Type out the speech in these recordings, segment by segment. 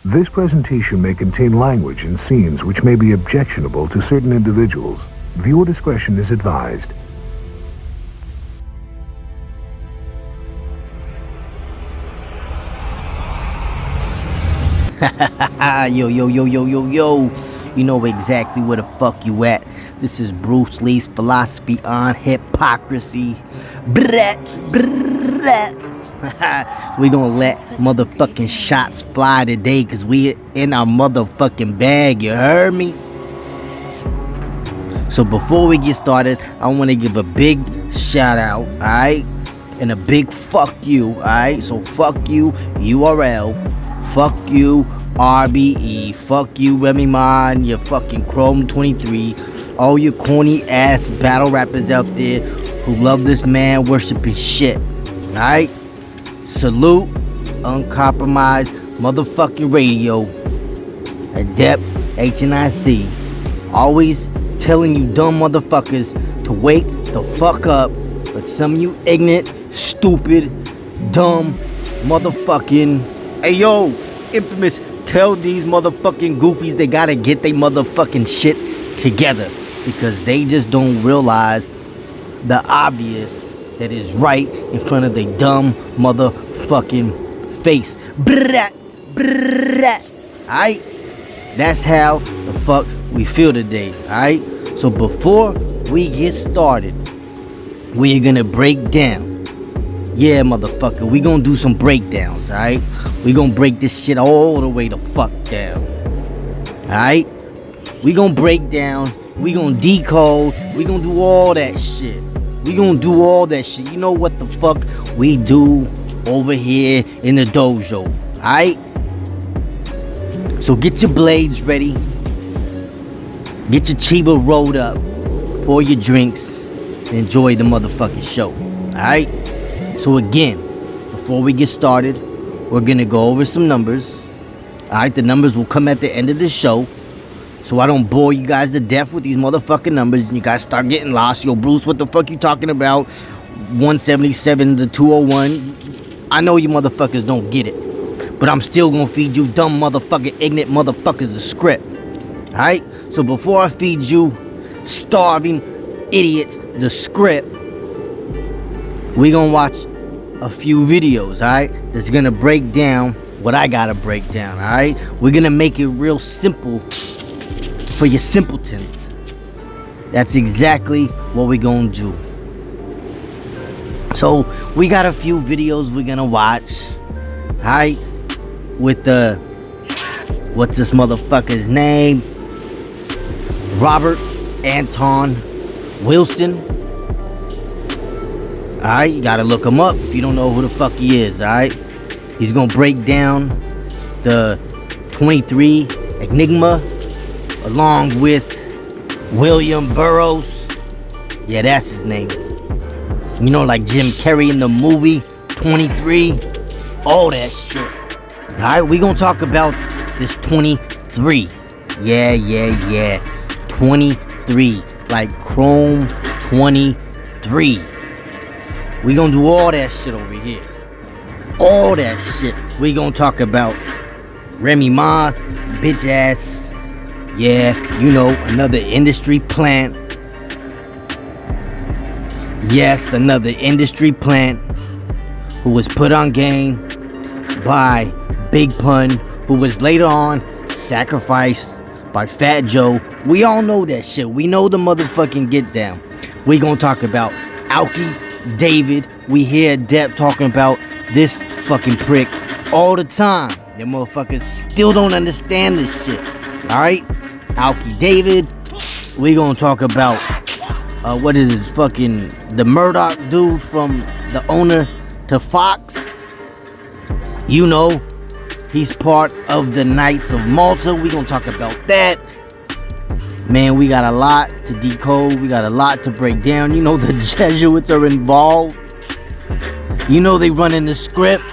This presentation may contain language and scenes which may be objectionable to certain individuals. Viewer discretion is advised. Yo, yo, yo, yo, yo, yo. You know exactly where the fuck you at. This is Bruce Lee's philosophy on hypocrisy. Brat, brat. We gonna let motherfucking shots fly today, cause we in our motherfucking bag, you heard me? So before we get started, I wanna give a big shout out, alright? And a big fuck you, alright? So fuck you, URL. Fuck you, RBE. Fuck you, Remy Ma, and your fucking Chrome 23. All you corny ass battle rappers out there who love this man worshiping shit. Alright? Salute, uncompromised motherfucking radio. Adept HNIC. Always telling you dumb motherfuckers to wake the fuck up. But some of you ignorant, stupid, dumb motherfucking. Hey yo, Infamous, tell these motherfucking goofies they gotta get their motherfucking shit together, because they just don't realize the obvious that is right in front of their dumb motherfucking face. Brat, brat. Alright? That's how the fuck we feel today. Alright? So before we get started, we're gonna break down. Yeah, motherfucker, we gonna do some breakdowns, alright? We gonna break this shit all the way the fuck down. Alright? We gonna break down, we gonna decode, we gonna do all that shit. We gonna do all that shit. You know what the fuck we do over here in the dojo, alright? So get your blades ready. Get your chiba rolled up. Pour your drinks. And enjoy the motherfucking show, alright? So again, before we get started, we're gonna go over some numbers. Alright, the numbers will come at the end of the show, so I don't bore you guys to death with these motherfucking numbers and you guys start getting lost. Yo, Bruce, what the fuck you talking about? 177 to 201. I know you motherfuckers don't get it, but I'm still gonna feed you dumb motherfucking ignorant motherfuckers the script. Alright? So before I feed you starving idiots the script, we gonna watch a few videos, alright? That's gonna break down what I gotta break down, alright? We're gonna make it real simple for your simpletons. That's exactly what we gonna do. So we got a few videos we're gonna watch, alright? With the, what's this motherfucker's name? Robert Anton Wilson. Alright, you gotta look him up if you don't know who the fuck he is, alright? He's gonna break down the 23 Enigma along with William Burroughs. Yeah, that's his name. You know, like Jim Carrey in the movie 23. All that shit. Alright, we gonna talk about this 23. Yeah. 23. Like Chrome 23. We gonna do all that shit over here. All that shit. We gonna talk about Remy Ma, bitch ass. Yeah, you know, another industry plant. Yes, another industry plant who was put on game by Big Pun, who was later on sacrificed by Fat Joe. We all know that shit. We know the motherfucking get down. We gonna talk about Alki David. We hear Depp talking about this fucking prick all the time. Them motherfuckers still don't understand this shit. Alright? Alki David. We gonna talk about what is this fucking the Murdoch dude from the owner to Fox. You know, he's part of the Knights of Malta. We gonna talk about that. Man, we got a lot to decode. We got a lot to break down. You know the Jesuits are involved. You know they running the script.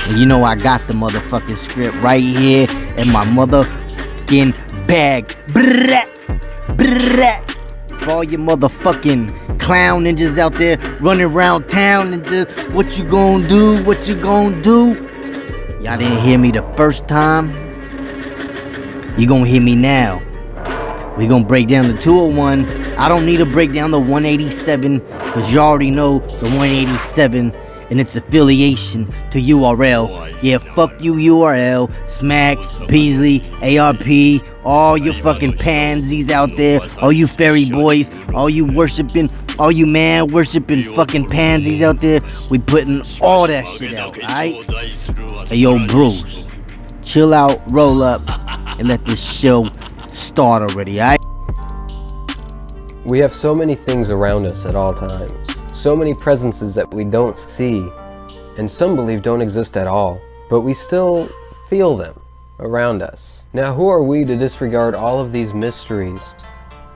And you know I got the motherfucking script right here in my motherfucking bag. Brat, brat. For all your motherfucking clown ninjas out there running around town and just what you gonna do, what you gonna do. Y'all didn't hear me the first time? You gonna hear me now. We gonna break down the 201. I don't need to break down the 187, because you already know the 187 and its affiliation to URL. Yeah, fuck you URL, Smack, Beasley, ARP, all your fucking pansies out there, all you fairy boys, all you man worshiping fucking pansies out there. We putting all that shit out, alright? Hey yo, Bruce, chill out, roll up, and let this show start already, alright? We have so many things around us at all times, so many presences that we don't see, and some believe don't exist at all, but we still feel them around us. Now, who are we to disregard all of these mysteries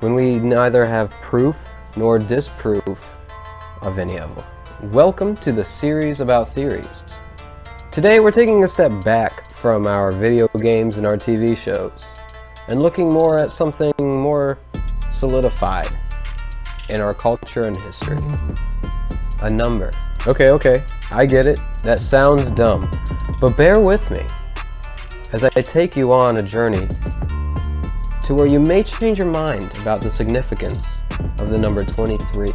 when we neither have proof nor disproof of any of them? Welcome to the series about theories. Today we're taking a step back from our video games and our TV shows and looking more at something more solidified in our culture and history. A number. Okay, I get it. That sounds dumb, but bear with me as I take you on a journey to where you may change your mind about the significance of the number 23.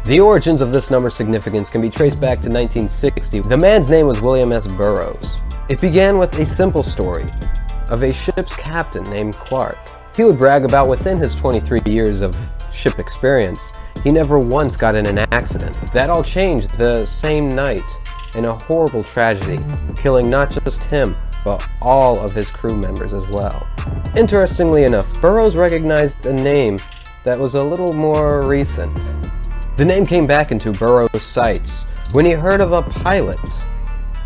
The origins of this number's significance can be traced back to 1960. The man's name was William S. Burroughs. It began with a simple story of a ship's captain named Clark. He would brag about within his 23 years of ship experience, he never once got in an accident. That all changed the same night in a horrible tragedy, killing not just him, but all of his crew members as well. Interestingly enough, Burroughs recognized a name that was a little more recent. The name came back into Burroughs' sights when he heard of a pilot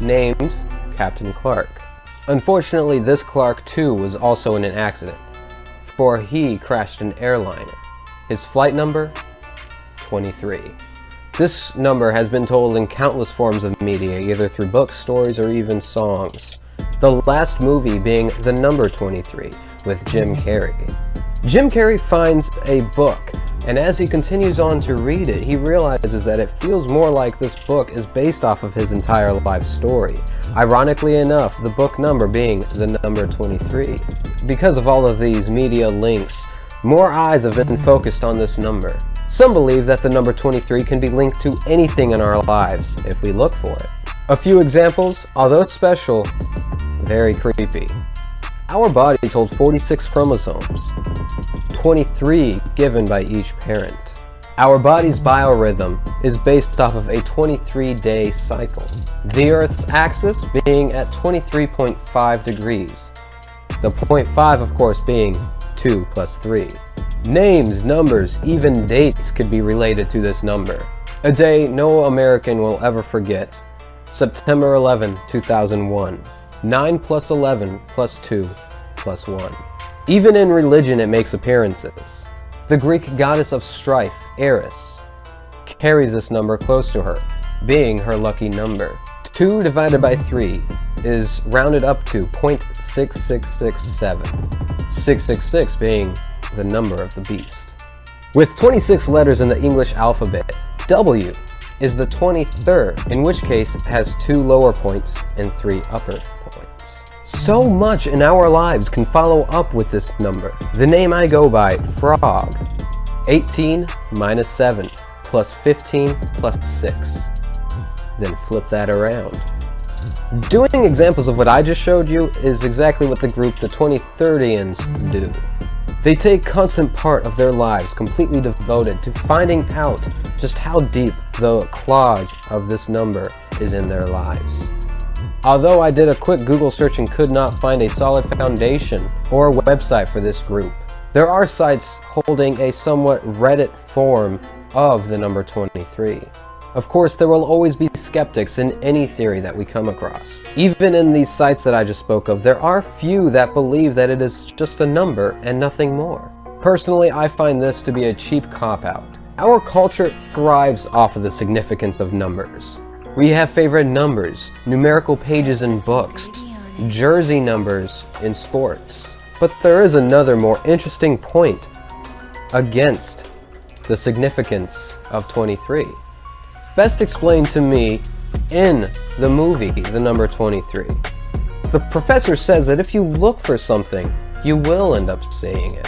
named Captain Clark. Unfortunately, this Clark too was also in an accident, for he crashed an airliner. His flight number? 23. This number has been told in countless forms of media, either through books, stories, or even songs. The last movie being The Number 23 with Jim Carrey. Jim Carrey finds a book, and as he continues on to read it, he realizes that it feels more like this book is based off of his entire life story. Ironically enough, the book number being the number 23. Because of all of these media links, more eyes have been focused on this number. Some believe that the number 23 can be linked to anything in our lives if we look for it. A few examples, although special, very creepy. Our bodies hold 46 chromosomes, 23 given by each parent. Our body's biorhythm is based off of a 23-day cycle. The Earth's axis being at 23.5 degrees. The 0.5, of course, being 2 plus 3. Names, numbers, even dates could be related to this number. A day no American will ever forget. September 11, 2001. 9 plus 11 plus 2 plus 1. Even in religion it makes appearances. The Greek goddess of strife, Eris, carries this number close to her, being her lucky number. 2 divided by 3 is rounded up to 0.6667. 666 being the number of the beast. With 26 letters in the English alphabet, W is the 23rd, in which case it has 2 lower points and 3 upper points. So much in our lives can follow up with this number. The name I go by, Frog. 18 minus 7 plus 15 plus 6. Then flip that around. Doing examples of what I just showed you is exactly what the group the 2030ians do. They take constant part of their lives completely devoted to finding out just how deep the clause of this number is in their lives. Although I did a quick Google search and could not find a solid foundation or a website for this group, there are sites holding a somewhat Reddit form of the number 23. Of course, there will always be skeptics in any theory that we come across. Even in these sites that I just spoke of, there are few that believe that it is just a number and nothing more. Personally, I find this to be a cheap cop-out. Our culture thrives off of the significance of numbers. We have favorite numbers, numerical pages in books, jersey numbers in sports. But there is another more interesting point against the significance of 23. Best explained to me in the movie The Number 23. The professor says that if you look for something, you will end up seeing it.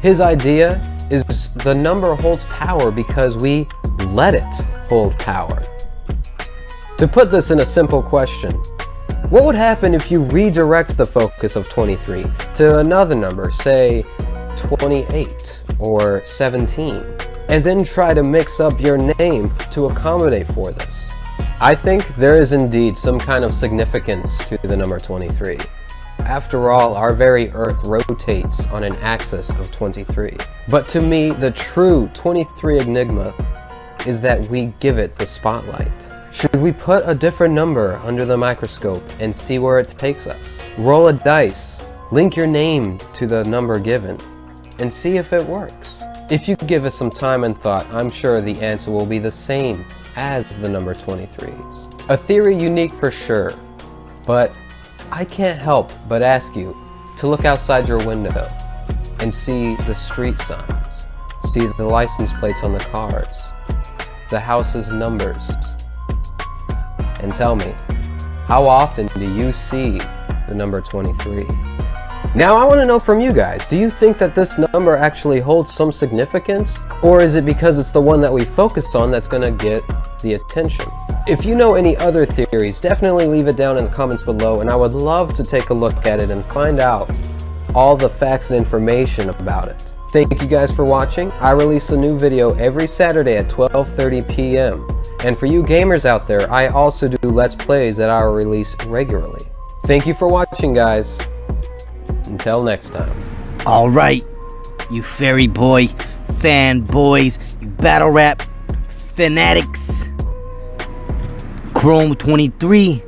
His idea is the number holds power because we let it hold power. To put this in a simple question, what would happen if you redirect the focus of 23 to another number, say 28 or 17, and then try to mix up your name to accommodate for this? I think there is indeed some kind of significance to the number 23. After all, our very Earth rotates on an axis of 23. But to me, the true 23 enigma is that we give it the spotlight. Should we put a different number under the microscope and see where it takes us? Roll a dice, link your name to the number given, and see if it works. If you give it some time and thought, I'm sure the answer will be the same as the number 23's. A theory unique for sure, but I can't help but ask you to look outside your window and see the street signs, see the license plates on the cars, the house's numbers, and tell me, how often do you see the number 23? Now I want to know from you guys, do you think that this number actually holds some significance? Or is it because it's the one that we focus on that's going to get the attention? If you know any other theories, definitely leave it down in the comments below, and I would love to take a look at it and find out all the facts and information about it. Thank you guys for watching. I release a new video every Saturday at 12:30 p.m. And for you gamers out there, I also do Let's Plays that I will release regularly. Thank you for watching, guys. Until next time. Alright, you fairy boy fanboys, you battle rap fanatics. Chrome 23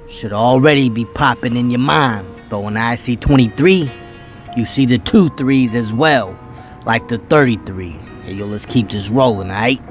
should already be popping in your mind. But when I see 23, you see the 2 3s as well, like the 33. Hey, yo, let's keep this rolling, alright?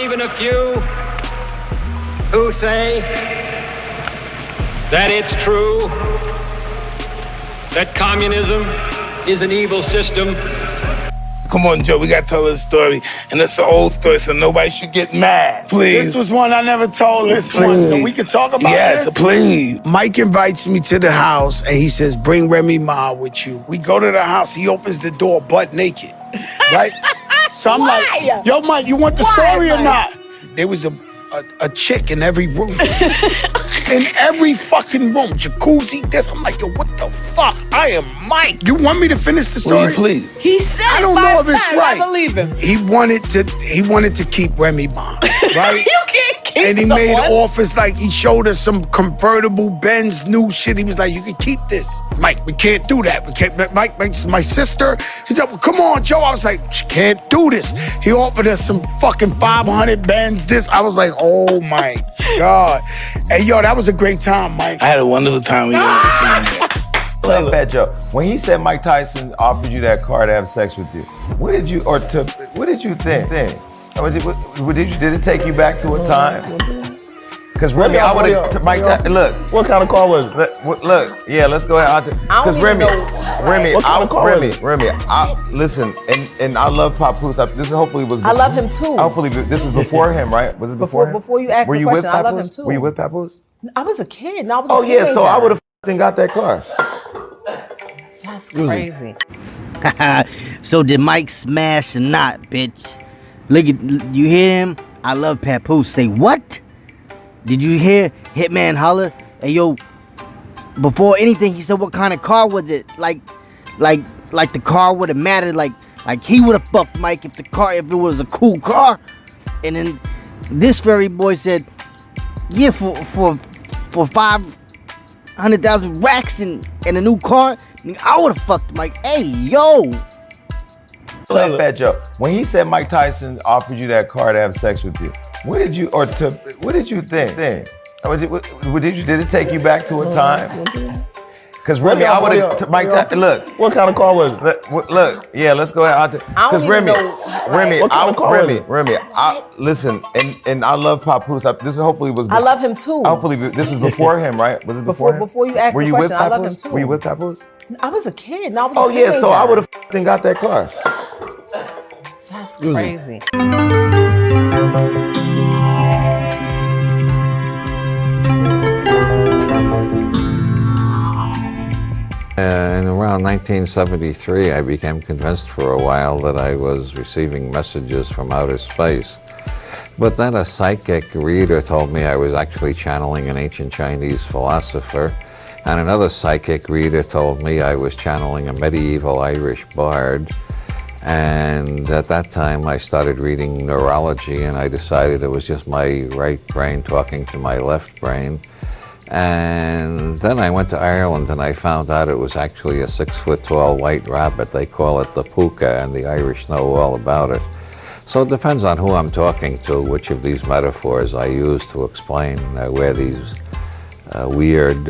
Even a few who say that it's true that communism is an evil system. Come on, Joe, we gotta tell this story, and it's an old story, so nobody should get mad. Please. This was one I never told this one, so we can talk about this? this? Yes, please. Mike invites me to the house, and he says, bring Remy Ma with you. We go to the house, he opens the door butt naked, right? So I'm like, yo, Mike, you want the story or not? There was a chick in every room. In every fucking room, jacuzzi, this. I'm like, yo, what the fuck? I am Mike. You want me to finish the story? Will you please? He said I don't know if it's right. I believe him. He wanted to keep Remy Ma, right? You can't keep And he someone. made offers, like he showed us some convertible Benz new shit. He was like, you can keep this. Mike, we can't do that. We can't. Mike, my sister, he said, well, come on, Joe. I was like, she can't do this. He offered us some fucking 500 Benz this. I was like, oh my God. Hey, yo, that was a great time, Mike. I had a wonderful time with you. Tell Fat Joe, when he said Mike Tyson offered you that car to have sex with you, what did you think? Did it take you back to a time? Because Remy, I would have, Mike Tyson, look. What kind of car was it? Look, yeah, let's go ahead. Because Remy, listen, and I love Papoose. This hopefully was before, I love him too. Hopefully, this was before him, right? Was it before him? Before you asked the question, I love him too. Were you with Papoose? I was a kid. No, I was a teenager. Oh yeah, so I would have got that car. That's crazy. So did Mike smash or not, bitch? Look at, you hear him? I love Papoose. Say what? Did you hear Hitman holler? Hey yo, before anything he said what kind of car was it? Like the car would have mattered, like he would have fucked Mike if it was a cool car. And then this furry boy said, yeah, for 500,000 racks and a new car, I would have fucked Mike. Hey yo. Tell Fat Joe, when he said Mike Tyson offered you that car to have sex with you, what did you think? Did it take you back to a time? Because Remy, I would have, Mike Tyson, look. What kind of car was it? Look, yeah, let's go ahead. Because Remy, listen, and I love Papoose. This hopefully was before, I love him too. Hopefully, this was before him, right? Was it before him? Before you asked the question, I love him too. Were you with Papoose? I was a kid. No, I was a teenager. Oh yeah, so I would have got that car. That's crazy. In around 1973, I became convinced for a while that I was receiving messages from outer space. But then a psychic reader told me I was actually channeling an ancient Chinese philosopher, and another psychic reader told me I was channeling a medieval Irish bard. And at that time, I started reading neurology, and I decided it was just my right brain talking to my left brain. And then I went to Ireland, and I found out it was actually a 6-foot-tall white rabbit. They call it the puka, and the Irish know all about it. So it depends on who I'm talking to, which of these metaphors I use to explain where these weird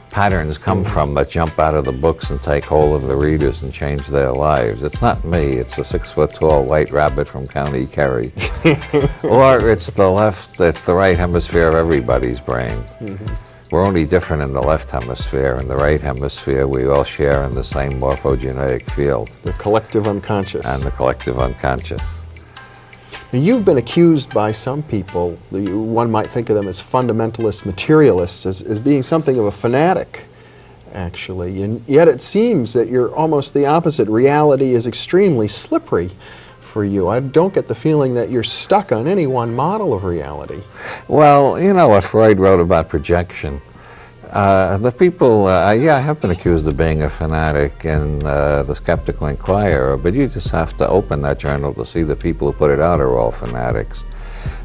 patterns come from that jump out of the books and take hold of the readers and change their lives. It's not me, it's a 6-foot-tall white rabbit from County Kerry. Or it's the right hemisphere of everybody's brain. We're only different in the left hemisphere. In the right hemisphere, we all share in the same morphogenetic field. The collective unconscious. And the collective unconscious. Now, you've been accused by some people, one might think of them as fundamentalist materialists, as being something of a fanatic, actually. And yet it seems that you're almost the opposite. Reality is extremely slippery for you. I don't get the feeling that you're stuck on any one model of reality. Well, you know what Freud wrote about projection. The people, yeah, I have been accused of being a fanatic in the Skeptical Inquirer, but you just have to open that journal to see the people who put it out are all fanatics.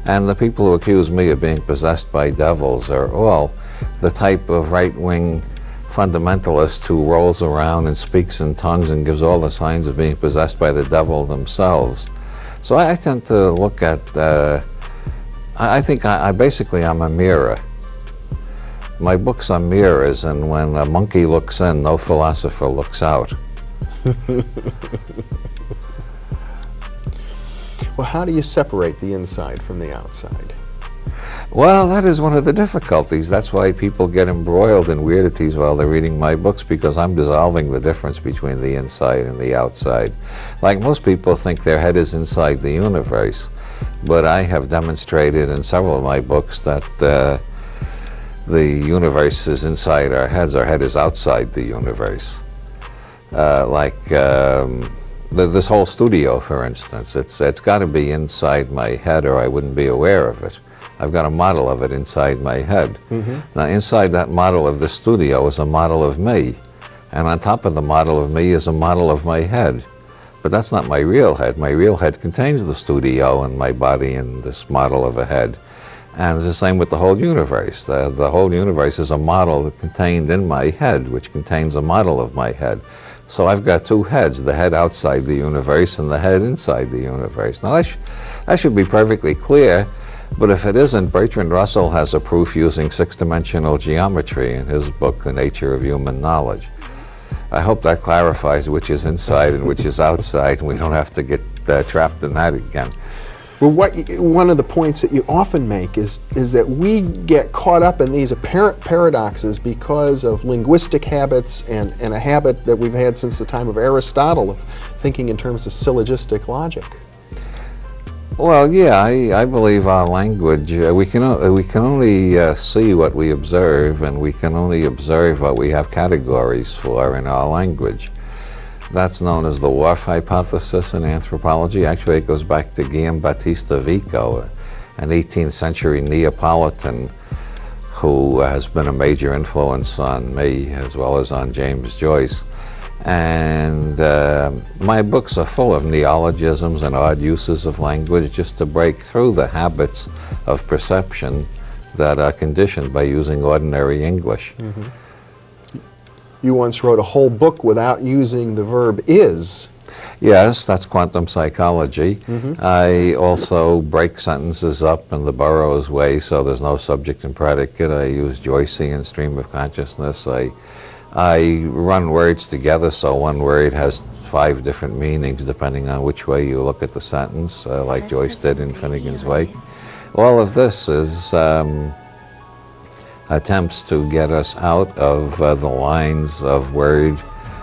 And the people who accuse me of being possessed by devils are all the type of right-wing fundamentalist who rolls around and speaks in tongues and gives all the signs of being possessed by the devil themselves. So I tend to look at, I think basically I'm a mirror. My books are mirrors, and when a monkey looks in, no philosopher looks out. Well, how do you separate the inside from the outside? Well, that is one of the difficulties. That's why people get embroiled in weirdities while they're reading my books, because I'm dissolving the difference between the inside and the outside. Like most people think their head is inside the universe, but I have demonstrated in several of my books that the universe is inside our heads. Our head is outside the universe. This whole studio, for instance, it's got to be inside my head or I wouldn't be aware of it. I've got a model of it inside my head. Now, inside that model of the studio is a model of me, and on top of the model of me is a model of my head. But that's not my real head. My real head contains the studio and my body and this model of a head. And it's the same with the whole universe. The whole universe is a model contained in my head, which contains a model of my head. So I've got two heads, the head outside the universe and the head inside the universe. Now that should be perfectly clear, But if it isn't, Bertrand Russell has a proof using six-dimensional geometry in his book, The Nature of Human Knowledge. I hope that clarifies which is inside and which is outside, and we don't have to get trapped in that again. Well, one of the points that you often make is that we get caught up in these apparent paradoxes because of linguistic habits and a habit that we've had since the time of Aristotle of thinking in terms of syllogistic logic. Well, yeah, I believe our language, we can only see what we observe, and we can only observe what we have categories for in our language. That's known as the Whorf hypothesis in anthropology. Actually, it goes back to Guillaume Battista Vico, an 18th century Neapolitan who has been a major influence on me as well as on James Joyce. And my books are full of neologisms and odd uses of language just to break through the habits of perception that are conditioned by using ordinary English. Mm-hmm. You once wrote a whole book without using the verb is. Yes, that's quantum psychology. Mm-hmm. I also break sentences up in the Burroughs way, so there's no subject and predicate. I use Joycean stream of consciousness. I run words together, so one word has 5 different meanings depending on which way you look at the sentence, like Joyce did in Finnegan's Wake. All of this is attempts to get us out of the lines of word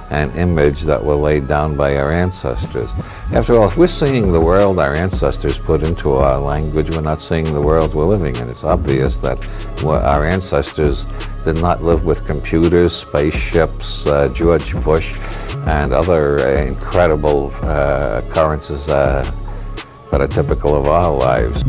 and image that were laid down by our ancestors. After all, if we're seeing the world our ancestors put into our language, we're not seeing the world we're living in. It's obvious that our ancestors did not live with computers, spaceships, George Bush, and other incredible occurrences that are typical of our lives.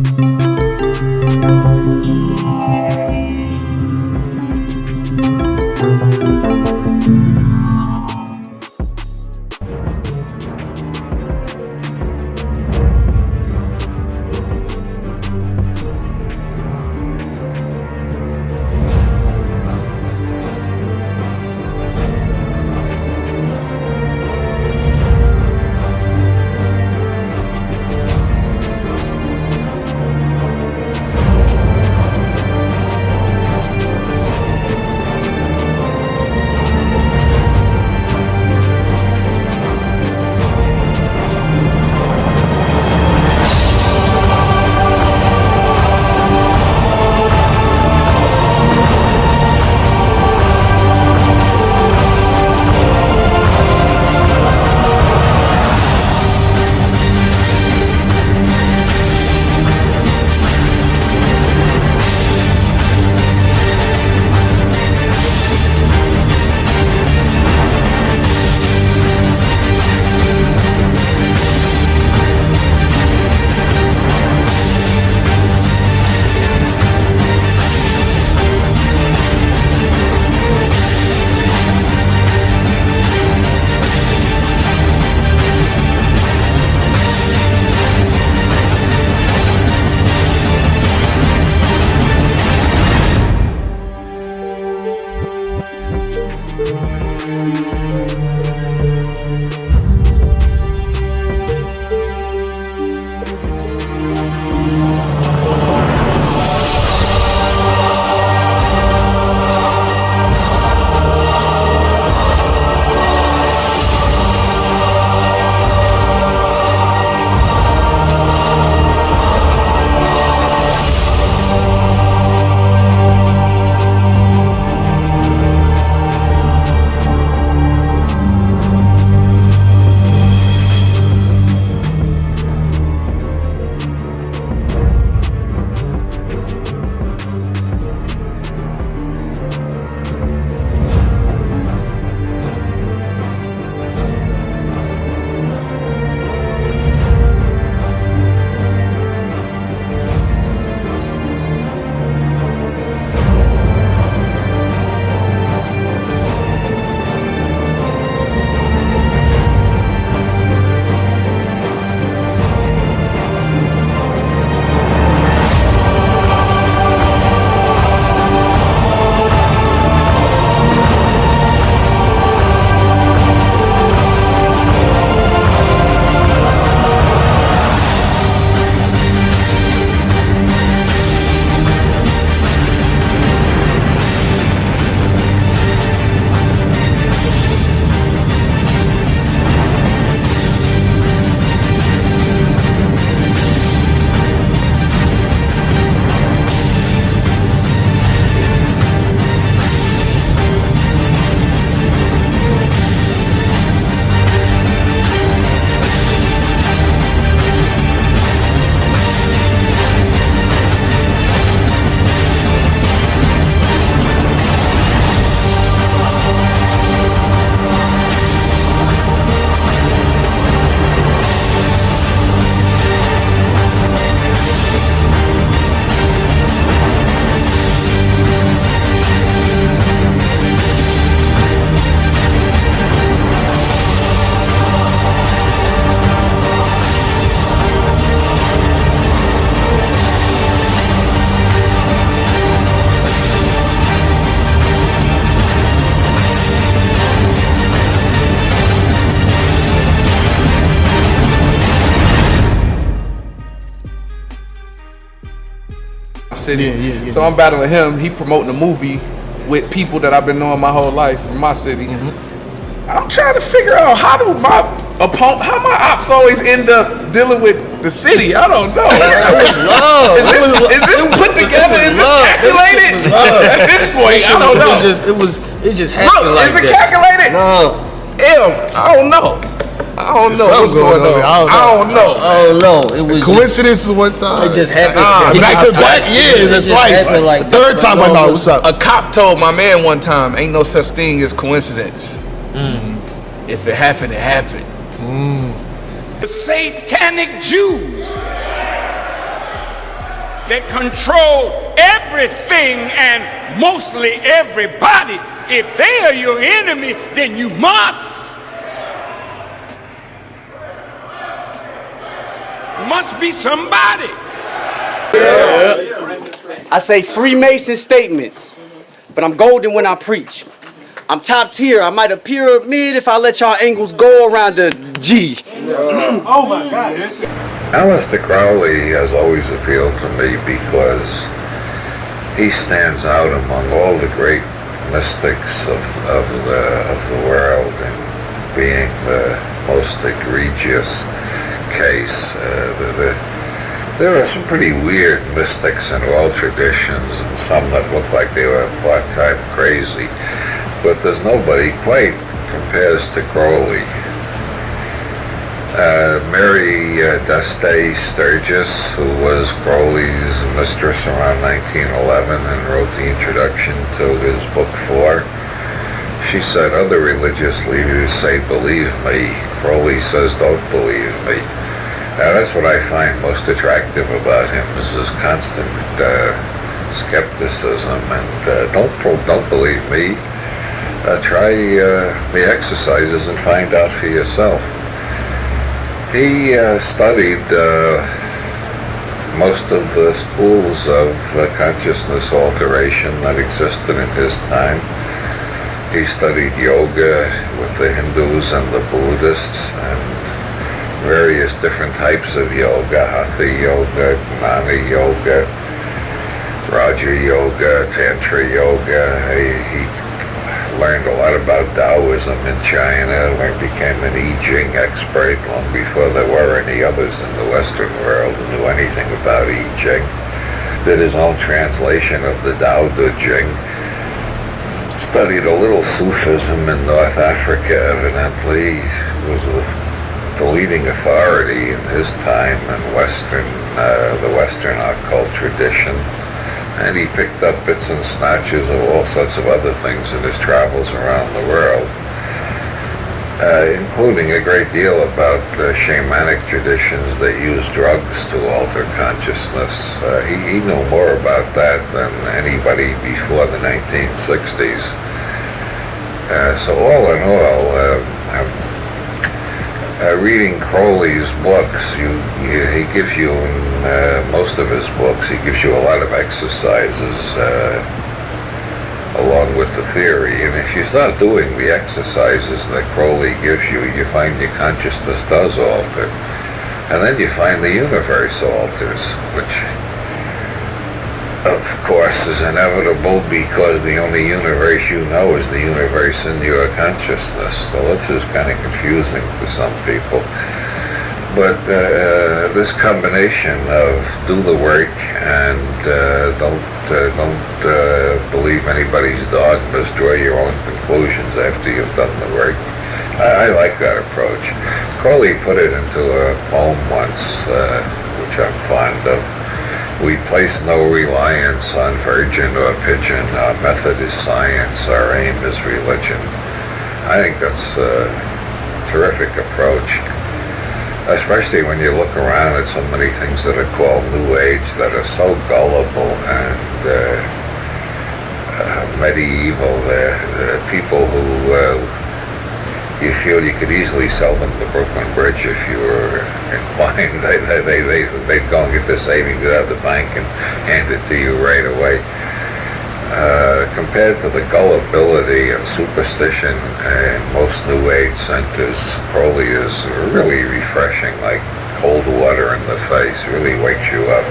city. So I'm battling him. He promoting a movie with people that I've been knowing my whole life from my city. I'm trying to figure out how my ops always end up dealing with the city. I don't know. Is this put together? Is this calculated? At this point, I don't know. It just happened like that. Is it calculated? No. I don't know. I don't know what's going on. I don't know. It was coincidence is one time. It just happened. That's twice. Like third time I know what's up. A cop told my man one time, "Ain't no such thing as coincidence. If it happened, it happened." The satanic Jews that control everything and mostly everybody. If they are your enemy, then you must be somebody. I say Freemason statements, but I'm golden when I preach. I'm top tier. I might appear mid if I let y'all angles go around the G. Oh my God. Aleister Crowley has always appealed to me because he stands out among all the great mystics of the world in being the most egregious case. There are some pretty weird mystics in all traditions, and some that look like they were part-time crazy, but there's nobody quite compares to Crowley. Mary D'Este Sturgis, who was Crowley's mistress around 1911 and wrote the introduction to his book 4, she said other religious leaders say believe me, Crowley says don't believe me. That's what I find most attractive about him, is his constant skepticism and don't believe me. Try the exercises and find out for yourself. He studied most of the schools of consciousness alteration that existed in his time. He studied yoga with the Hindus and the Buddhists and various different types of yoga, Hatha yoga, Gnana yoga, Raja yoga, Tantra yoga. He learned a lot about Taoism in China, became an I Ching expert long before there were any others in the Western world who knew anything about I Ching. Did his own translation of the Tao Te Ching. Studied a little Sufism in North Africa, evidently. He was the leading authority in his time in the Western occult tradition. And he picked up bits and snatches of all sorts of other things in his travels around the world, including a great deal about shamanic traditions that use drugs to alter consciousness. He knew more about that than anybody before the 1960s. So all in all, reading Crowley's books, he gives you, in most of his books, he gives you a lot of exercises along with the theory. And if you start doing the exercises that Crowley gives you, you find your consciousness does alter. And then you find the universe alters, which of course is inevitable because the only universe you know is the universe in your consciousness. So this is kind of confusing to some people. But this combination of do the work and don't believe anybody's dogmas, draw your own conclusions after you've done the work. I like that approach. Crowley put it into a poem once, which I'm fond of. We place no reliance on virgin or pigeon. Our method is science. Our aim is religion. I think that's a terrific approach, especially when you look around at so many things that are called New Age that are so gullible and medieval. People who you feel you could easily sell them the Brooklyn Bridge if you were inclined. They'd go and get their savings out of the bank and hand it to you right away. Compared to the gullibility and superstition in most New Age centers, Crowley is really refreshing, like cold water in the face, really wakes you up.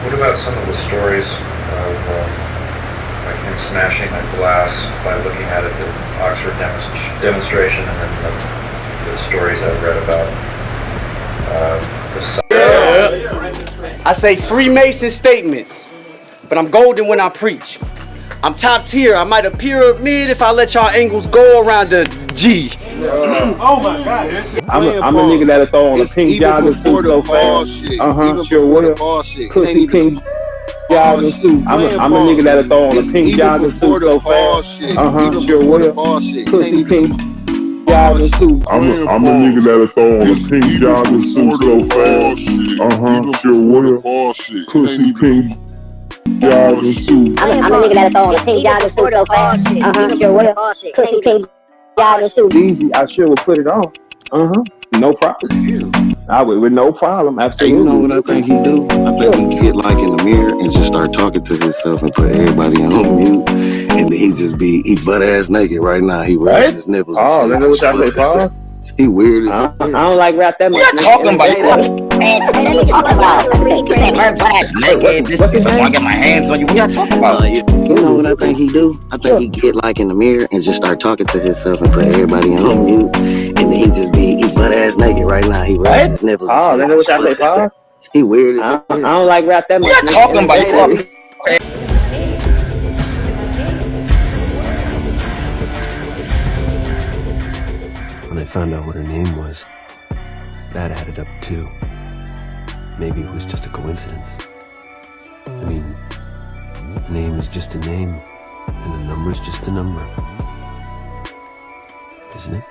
What about some of the stories of like him smashing a glass by looking at it, the Oxford demonstration, and then the stories I've read about I say Freemason statements, but I'm golden when I preach. I'm top tier. I might appear mid if I let y'all angles go around the G. Oh my God. I'm a nigga that'll throw on a pink jogging suit so fast. Sure will. Pussy pink jogging suit. I'm a nigga that'll throw on a pink jogging suit so fast. Sure will. Pussy pink jogging suit. I'm a nigga that'll throw on a pink jogging suit so fast. Sure will. Pussy pink jogging suit. I'm a nigga that'll throw on a pink jogging suit so fast. Sure will. Pussy pink jogging suit. Easy, I sure will put it on. No problem. I would with no problem, absolutely. Hey, you know what I think he do? I think he get like in the mirror and just start talking to himself and put everybody on mute. And then he just be, he butt ass naked right now. He wears his nipples. Oh, that's what I say, Paul. He weird as I don't like rap that much. What you talking about? You said bird butt ass naked. This is why I get my hands on you. What y'all talking about? You know what I think he do? I think he get like in the mirror and just start talking to himself and put everybody on mute. And then he just be, he butt ass naked right now. He wears his nipples. Oh, that's what I say, Paul. He weird as I don't like rap that much. What you talking about? When I found out what her name was, that added up too. Maybe it was just a coincidence. I mean, a name is just a name, and a number is just a number. Isn't it?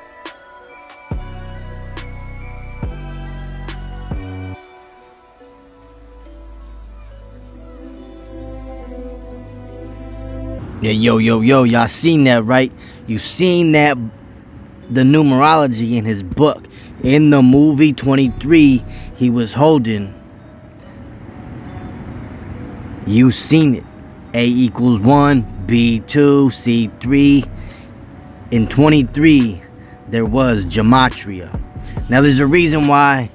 Yeah, yo, y'all seen that, right? You seen that, the numerology in his book. In the movie 23, he was holding. You seen it. A equals 1, B 2, C 3. In 23, there was gematria. Now, there's a reason why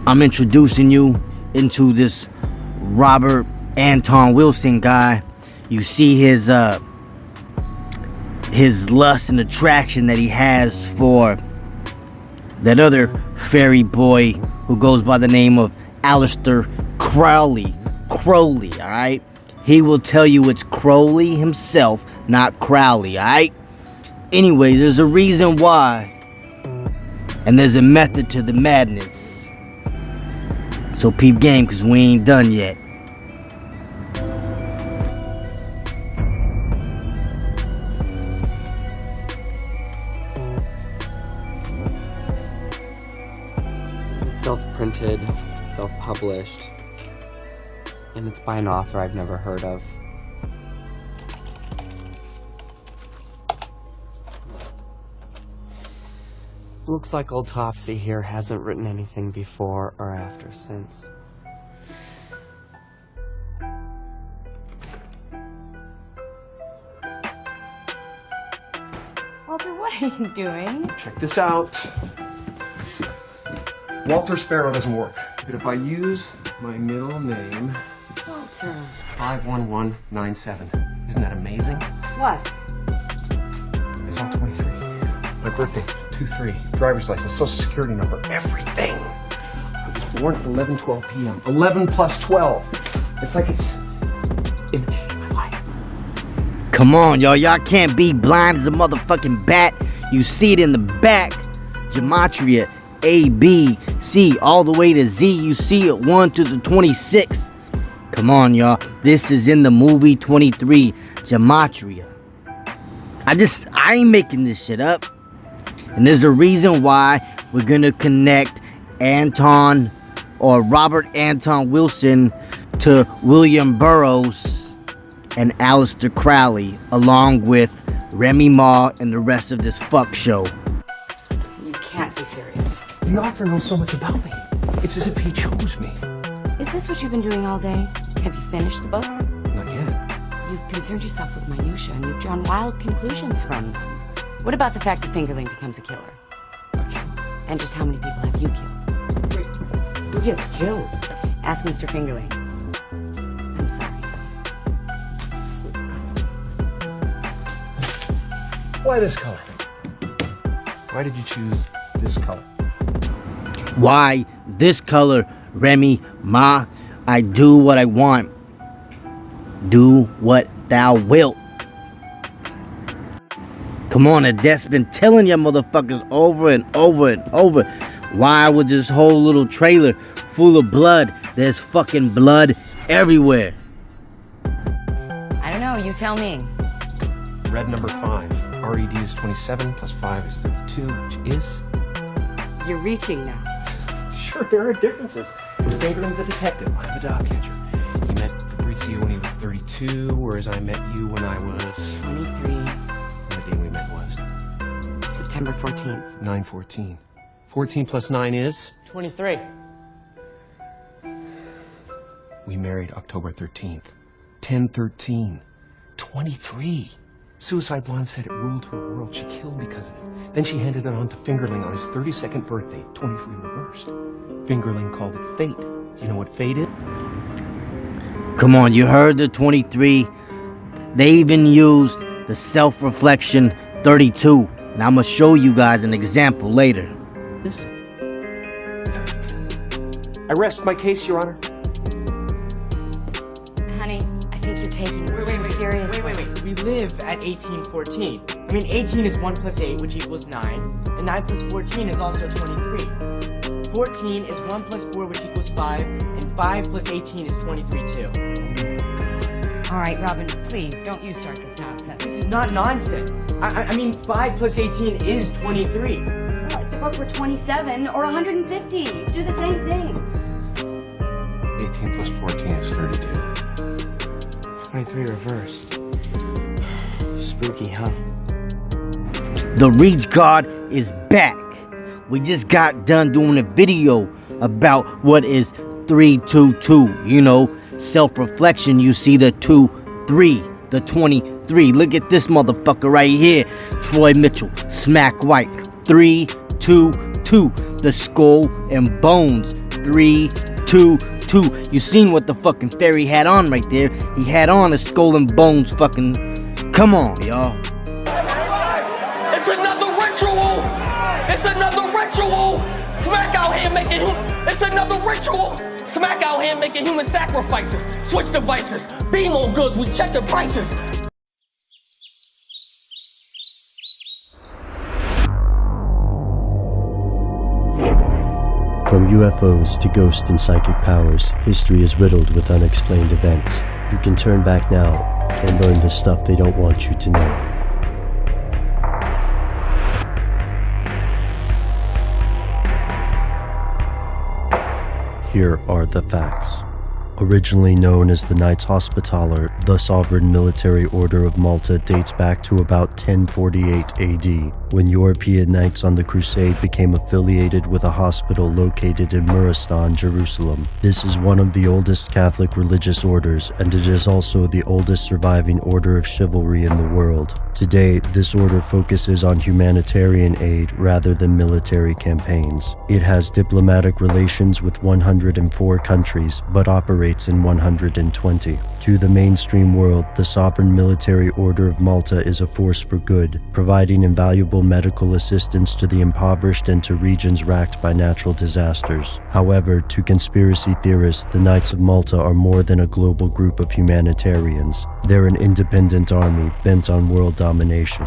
I'm introducing you into this Robert Anton Wilson guy. You see his lust and attraction that he has for that other fairy boy who goes by the name of Aleister Crowley, alright? He will tell you it's Crowley himself, not Crowley, alright? Anyway, there's a reason why, and there's a method to the madness. So peep game, cause we ain't done yet. Self-printed, self-published, and it's by an author I've never heard of. Looks like old Topsy here hasn't written anything before or after since. Walter, what are you doing? Check this out. Walter Sparrow doesn't work. But if I use my middle name, Walter. 51197. Isn't that amazing? What? It's all 23. My birthday, 2/3. Driver's license, social security number, everything. I was born at 11:12 p.m. 11 plus 12. It's like it's imitating my life. Come on, y'all. Y'all can't be blind as a motherfucking bat. You see it in the back. Gematria. A, B, C, all the way to Z. You see it 1 to the 26. Come on, y'all. This is in the movie 23. Gematria. I ain't making this shit up. And there's a reason why we're gonna connect Anton or Robert Anton Wilson to William Burroughs and Aleister Crowley, along with Remy Ma and the rest of this fuck show. You can't be serious. The author knows so much about me. It's as if he chose me. Is this what you've been doing all day? Have you finished the book? Not yet. You've concerned yourself with minutia and you've drawn wild conclusions from them. What about the fact that Fingerling becomes a killer? And just how many people have you killed? Who gets killed? Ask Mr. Fingerling. I'm sorry. Why this color? Why did you choose this color? Why this color, Remy Ma? I do what I want. Do what thou wilt. Come on, Adet's been telling ya motherfuckers over and over and over. Why with this whole little trailer full of blood? There's fucking blood everywhere. I don't know, you tell me. Red number 5. RED is 27 plus 5 is 32, which is... You're reaching now. Sure, there are differences. Fingerling's a detective. I'm a dog catcher. He met Fabrizio when he was 32, whereas I met you when I was... 23. And the day we met was? September 14th. 9/14. 14 plus 9 is? 23. We married October 13th. 10/13. 23. Suicide Blonde said it ruled her world. She killed because of it. Then she handed it on to Fingerling on his 32nd birthday, 23 reversed. Fingerling called it fate. Do you know what fate is? Come on, you heard the 23. They even used the self-reflection 32. And I'm gonna show you guys an example later. I rest my case, Your Honor. Honey, I think you're taking this too seriously. Wait. We live at 1814. I mean, 18 is 1 plus 8, which equals 9. And 9 plus 14 is also 23. 14 is 1 plus 4, which equals 5. And 5 plus 18 is 23 too. All right, Robin, please, don't you start this nonsense. This is not nonsense. I mean, 5 plus 18 is 23. Well, if the book were 27 or 150, do the same thing. 18 plus 14 is 32. 23 reversed. Spooky, huh? The Reach God is back. We just got done doing a video about what is 322. You know, self-reflection. You see the 2-3, the 23. Look at this motherfucker right here. Troy Mitchell, Smack White. 322. The skull and bones. 322. You seen what the fucking fairy had on right there? He had on a skull and bones fucking. Come on, y'all. It's another ritual. It's another ritual. Smack out here making. It's another ritual. Smack out here making human sacrifices. Switch devices. Beam on goods. We check the prices. From UFOs to ghost and psychic powers, history is riddled with unexplained events. You can turn back now and learn the stuff they don't want you to know. Here are the facts. Originally known as the Knights Hospitaller, the sovereign military order of Malta dates back to about 1048 AD, when European knights on the Crusade became affiliated with a hospital located in Muristan, Jerusalem. This is one of the oldest Catholic religious orders, and it is also the oldest surviving order of chivalry in the world. Today, this order focuses on humanitarian aid rather than military campaigns. It has diplomatic relations with 104 countries, but operates in 120. To the mainstream world, the Sovereign Military Order of Malta is a force for good, providing invaluable medical assistance to the impoverished and to regions racked by natural disasters. However, to conspiracy theorists, the Knights of Malta are more than a global group of humanitarians. They're an independent army bent on world domination.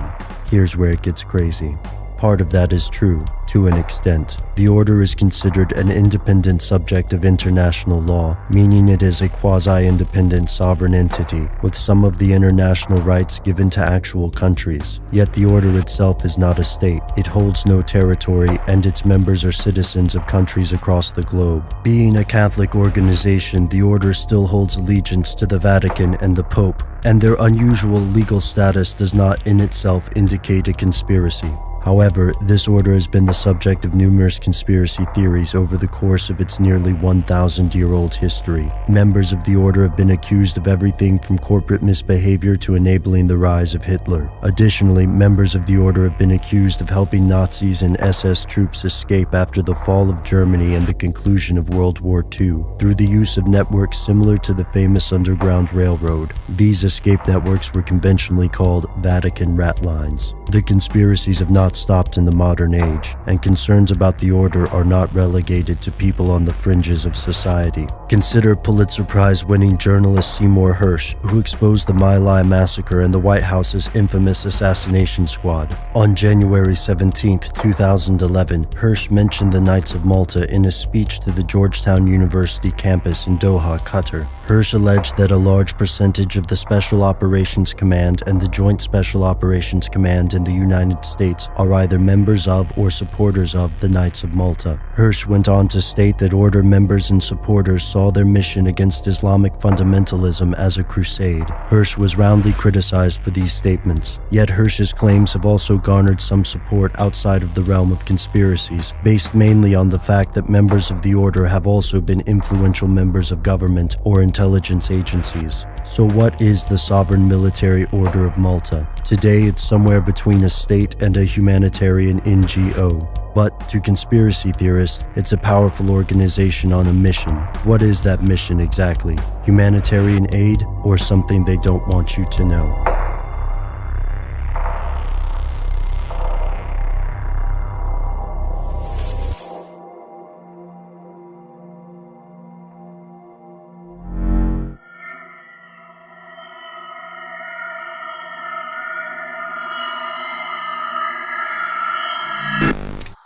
Here's where it gets crazy. Part of that is true, to an extent. The order is considered an independent subject of international law, meaning it is a quasi-independent sovereign entity, with some of the international rights given to actual countries. Yet the order itself is not a state. It holds no territory, and its members are citizens of countries across the globe. Being a Catholic organization, the order still holds allegiance to the Vatican and the Pope, and their unusual legal status does not in itself indicate a conspiracy. However, this order has been the subject of numerous conspiracy theories over the course of its nearly 1,000-year-old history. Members of the order have been accused of everything from corporate misbehavior to enabling the rise of Hitler. Additionally, members of the order have been accused of helping Nazis and SS troops escape after the fall of Germany and the conclusion of World War II through the use of networks similar to the famous Underground Railroad. These escape networks were conventionally called Vatican rat lines. The conspiracies have not stopped in the modern age, and concerns about the order are not relegated to people on the fringes of society. Consider Pulitzer Prize-winning journalist Seymour Hersh, who exposed the My Lai massacre and the White House's infamous assassination squad. On January 17, 2011, Hersh mentioned the Knights of Malta in a speech to the Georgetown University campus in Doha, Qatar. Hersh alleged that a large percentage of the Special Operations Command and the Joint Special Operations Command in the United States are either members of or supporters of the Knights of Malta. Hersh went on to state that order members and supporters saw their mission against Islamic fundamentalism as a crusade. Hersh was roundly criticized for these statements. Yet Hersh's claims have also garnered some support outside of the realm of conspiracies, based mainly on the fact that members of the order have also been influential members of government or intelligence agencies. So what is the Sovereign Military Order of Malta? Today it's somewhere between a state and a humanitarian NGO. But to conspiracy theorists, it's a powerful organization on a mission. What is that mission exactly? Humanitarian aid or something they don't want you to know?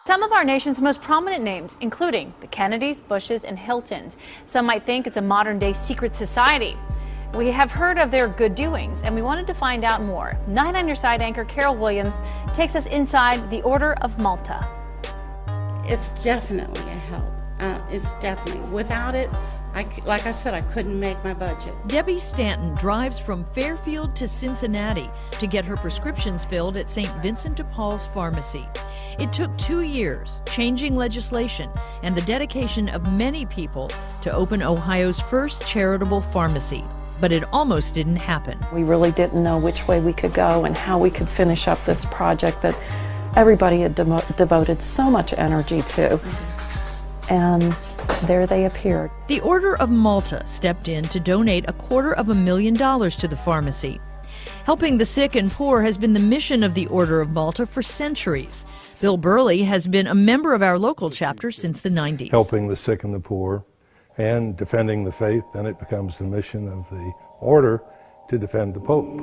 Some of our nation's most prominent names, including the Kennedys, Bushes, and Hiltons. Some might think it's a modern-day secret society. We have heard of their good doings, and we wanted to find out more. 9 on Your Side anchor Carol Williams takes us inside the Order of Malta. It's definitely a help. It's definitely. Without it, like I said, I couldn't make my budget. Debbie Stanton drives from Fairfield to Cincinnati to get her prescriptions filled at St. Vincent de Paul's Pharmacy. It took 2 years, changing legislation, and the dedication of many people to open Ohio's first charitable pharmacy. But it almost didn't happen. We really didn't know which way we could go and how we could finish up this project that everybody had devoted so much energy to. And there they appeared. The Order of Malta stepped in to donate $250,000 to the pharmacy. Helping the sick and poor has been the mission of the Order of Malta for centuries. Bill Burley has been a member of our local chapter since the 90s. Helping the sick and the poor and defending the faith, then it becomes the mission of the order to defend the Pope.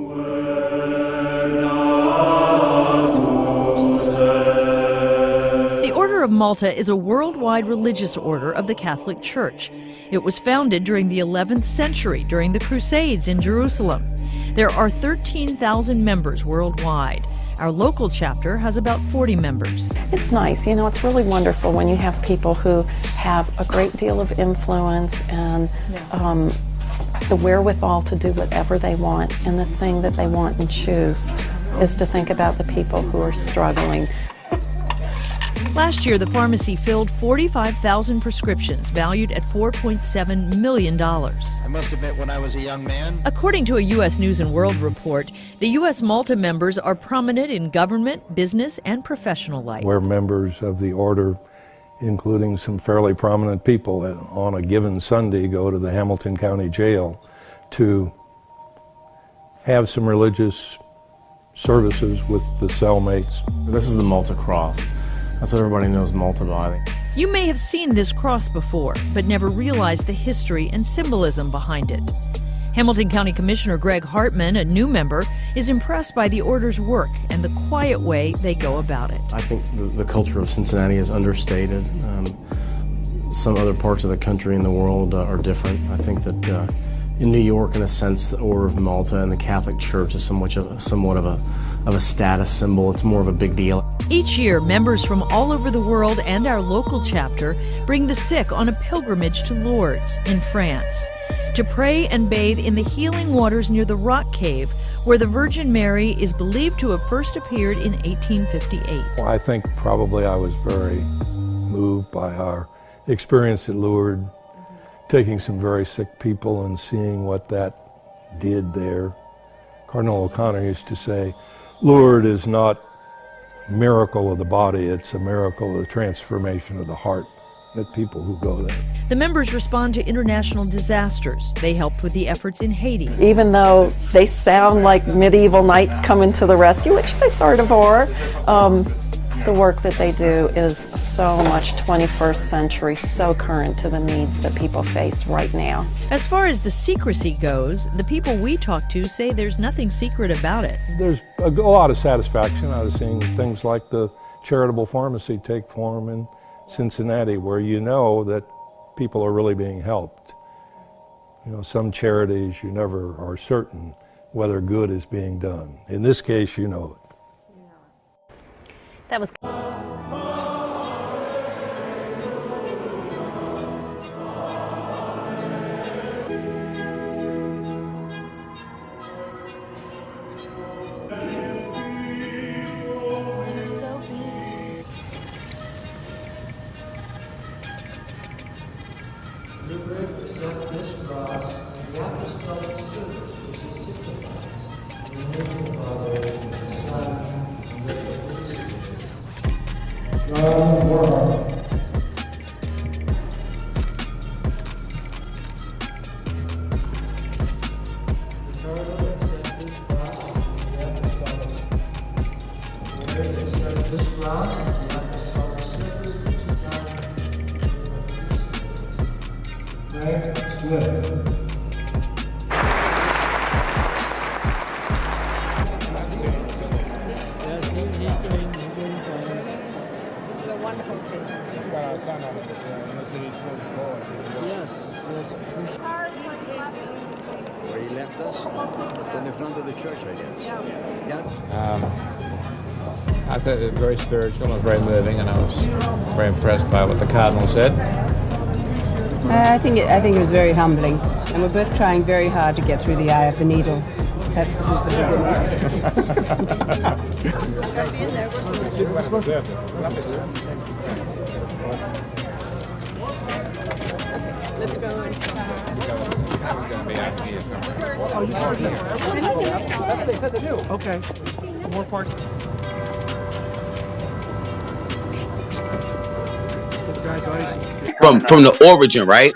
The Order of Malta is a worldwide religious order of the Catholic Church. It was founded during the 11th century during the Crusades in Jerusalem. There are 13,000 members worldwide. Our local chapter has about 40 members. It's nice, you know, it's really wonderful when you have people who have a great deal of influence and the wherewithal to do whatever they want, and the thing that they want and choose is to think about the people who are struggling. Last year, the pharmacy filled 45,000 prescriptions valued at $4.7 million. I must admit, when I was a young man... According to a U.S. News & World report, the U.S. Malta members are prominent in government, business, and professional life. We're members of the order, including some fairly prominent people that on a given Sunday go to the Hamilton County Jail to have some religious services with the cellmates. This is the Malta Cross. That's what everybody knows Malta by. You may have seen this cross before, but never realized the history and symbolism behind it. Hamilton County Commissioner Greg Hartman, a new member, is impressed by the order's work and the quiet way they go about it. I think the culture of Cincinnati is understated. Some other parts of the country and the world are different. I think that in New York, in a sense, the Order of Malta and the Catholic Church is somewhat of a status symbol. It's more of a big deal. Each year, members from all over the world and our local chapter bring the sick on a pilgrimage to Lourdes in France to pray and bathe in the healing waters near the rock cave where the Virgin Mary is believed to have first appeared in 1858. Well, I think probably I was very moved by our experience at Lourdes, taking some very sick people and seeing what that did there. Cardinal O'Connor used to say, Lourdes is not a miracle of the body, it's a miracle of the transformation of the heart. That people who go there. The members respond to international disasters. They helped with the efforts in Haiti. Even though they sound like medieval knights coming to the rescue, which they sort of are, the work that they do is so much 21st century, so current to the needs that people face right now. As far as the secrecy goes, the people we talk to say there's nothing secret about it. There's a lot of satisfaction out of seeing things like the charitable pharmacy take form in Cincinnati, where you know that people are really being helped. You know, some charities you never are certain whether good is being done. In this case, you know it. That was Where he left us? In the front of the church, I guess. Yeah. I thought it was very spiritual and very moving, and I was very impressed by what the Cardinal said. I think it was very humbling, and we're both trying very hard to get through the eye of the needle. So perhaps this is the Let's go. They said they do. Okay. More parts. From the origin, right?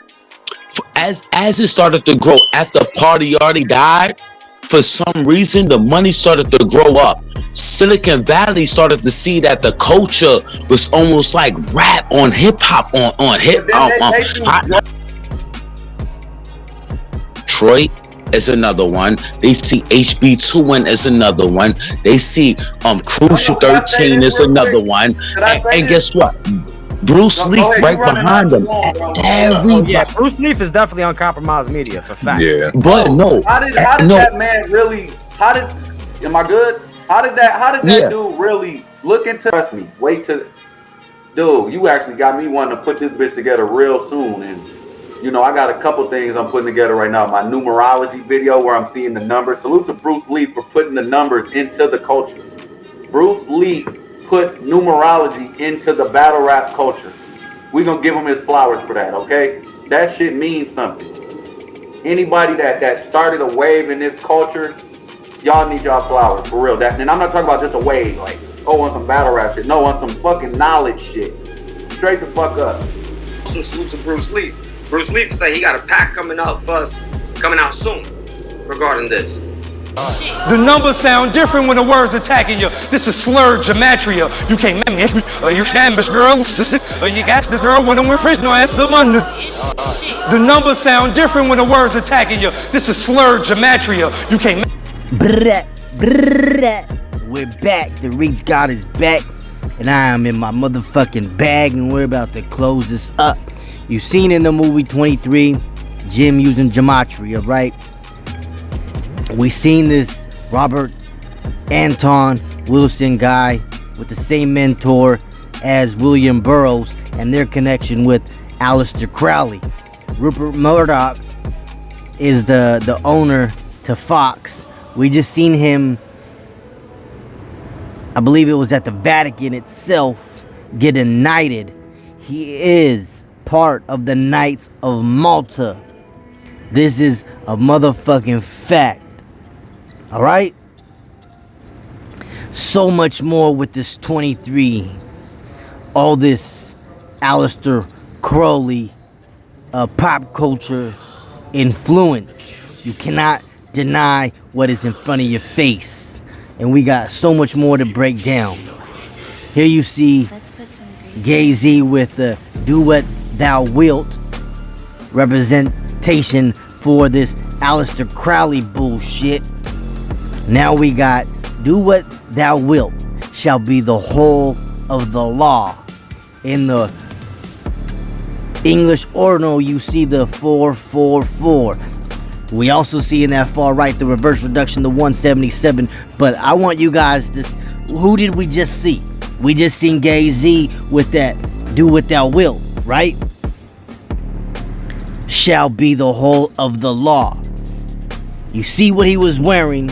As it started to grow after Party already died, for some reason the money started to grow up. Silicon Valley started to see that the culture was almost like rap on hip hop on hip Detroit is another one. They see HB2 is another one. They see Crucial 13 is another one. And guess what? Bruce Lee right behind them. Yeah, Bruce Lee is definitely uncompromised media for fact. Yeah, but no. How did that man really? Am I good? How did that dude really look into? Trust me. Wait till, dude. You actually got me wanting to put this bitch together real soon, and you know I got a couple things I'm putting together right now. My numerology video where I'm seeing the numbers. Salute to Bruce Lee for putting the numbers into the culture. Bruce Lee put numerology into the battle rap culture. We're gonna give him his flowers for that, okay? That shit means something. Anybody that started a wave in this culture, y'all need y'all flowers, for real. And I'm not talking about just a wave, like, oh, on some battle rap shit. No, on some fucking knowledge shit. Straight the fuck up. Also salute to Bruce Lee. Bruce Lee say he got a pack coming out soon regarding this. The numbers sound different when the words attacking you. This is slurred gematria. You can't make me. You're shambus, girl. You got this girl when I'm with fresh. No ass up under. The numbers sound different when the words attacking you. This is slurred gematria. You can't make. We're back. The Reach God is back. And I am in my motherfucking bag. And we're about to close this up. You seen in the movie 23, Jim using gematria, right? We seen this Robert Anton Wilson guy with the same mentor as William Burroughs and their connection with Aleister Crowley. Rupert Murdoch is the owner to Fox, We just seen him, I believe it was at the Vatican itself, get knighted. He is part of the Knights of Malta. This is a motherfucking fact. Alright? So much more with this 23. All this Aleister Crowley pop culture influence. You cannot deny what is in front of your face. And we got so much more to break down. Here you see Gay-Z with the Do What Thou Wilt representation for this Aleister Crowley bullshit. Now we got Do What Thou Wilt shall be the whole of the law. In the English ordinal, you see the 444. We also see in that far right the reverse reduction to 177. But I want you guys to, who did we just see? We just seen Gay-Z with that Do What Thou Wilt, right? Shall be the whole of the law. You see what he was wearing.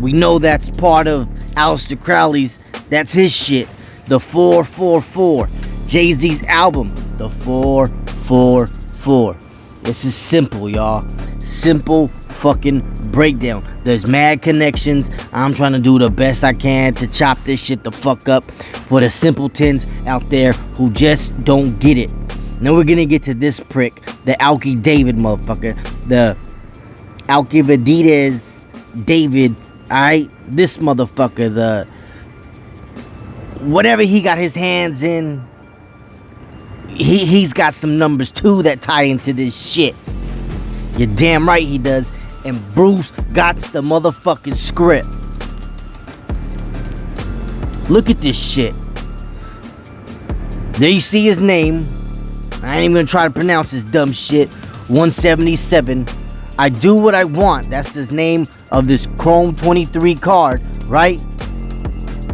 We know that's part of Aleister Crowley's, that's his shit. The 444. Jay-Z's album, the 444. This is simple, y'all. Simple fucking breakdown. There's mad connections. I'm trying to do the best I can to chop this shit the fuck up for the simpletons out there who just don't get it. Now we're gonna get to this prick, the Alki David motherfucker. The Alcibiades David, alright? This motherfucker, the whatever he got his hands in, he's got some numbers too that tie into this shit. You're damn right he does. And Bruce got the motherfucking script. Look at this shit. There you see his name. I ain't even gonna try to pronounce his dumb shit. 177. I do what I want. That's the name of this Chrome 23 card, right?